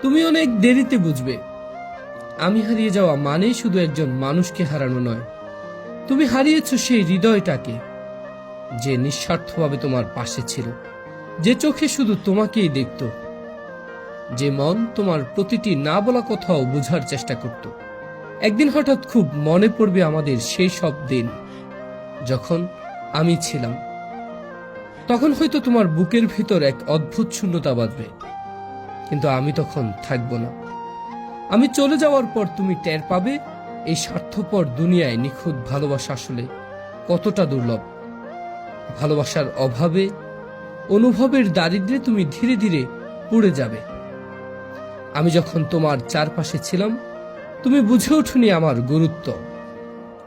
তুমি অনেক দেরিতে বুঝবে আমি হারিয়ে যাওয়া মানে শুধু একজন মানুষকে হারানো নয়, তুমি হারিয়েছ সেই হৃদয়টাকে, যে নিঃস্বার্থভাবে তোমার পাশে ছিল, যে চোখে শুধু তোমাকেই দেখত, যে মন তোমার প্রতিটি না বলা কথাও বোঝার চেষ্টা করত। একদিন হঠাৎ খুব মনে পড়বে আমাদের সেই সব দিন যখন আমি ছিলাম। তখন হয়তো তোমার বুকের ভিতর এক অদ্ভুত শূন্যতা বাঁধবে, কিন্তু আমি তখন থাকবো না। আমি চলে যাওয়ার পর তুমি টের পাবে এই স্বার্থপর দুনিয়ায় নিখুঁত ভালোবাসা আসলে কতটা দুর্লভ। ভালোবাসার অভাবে, অনুভবের দারিদ্র্যে তুমি ধীরে ধীরে পুড়ে যাবে। আমি যখন তোমার চারপাশে ছিলাম তুমি বুঝে ওঠোনি আমার গুরুত্ব,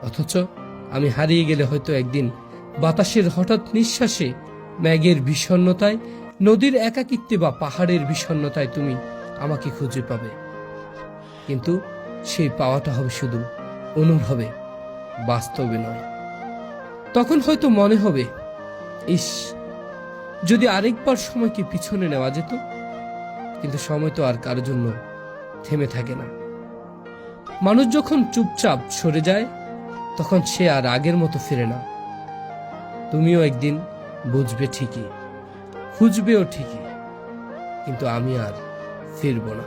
অথচ আমি হারিয়ে গেলে হয়তো একদিন বাতাসের হঠাৎ নিঃশ্বাসে, মেঘের বিষণ্ণতায়, নদীর একাকিত্বে বা পাহাড়ের বিষণ্ণতায় তুমি আমাকে খুঁজে পাবে। কিন্তু সেই পাওয়াটা হবে শুধু অনুভবে, বাস্তবে নয়। তখন হয়তো মনে হবে, ইস, যদি আরেকবার সময়কে পিছনে নেওয়া যেত। কিন্তু সময় তো আর কারোর জন্য থেমে থাকে না। মানুষ যখন চুপচাপ সরে যায় তখন সে আর আগের মতো ফিরে না। তুমিও একদিন বুঝবে ঠিকই, খুঁজবেও ঠিকই, কিন্তু আমি আর ফিরব না।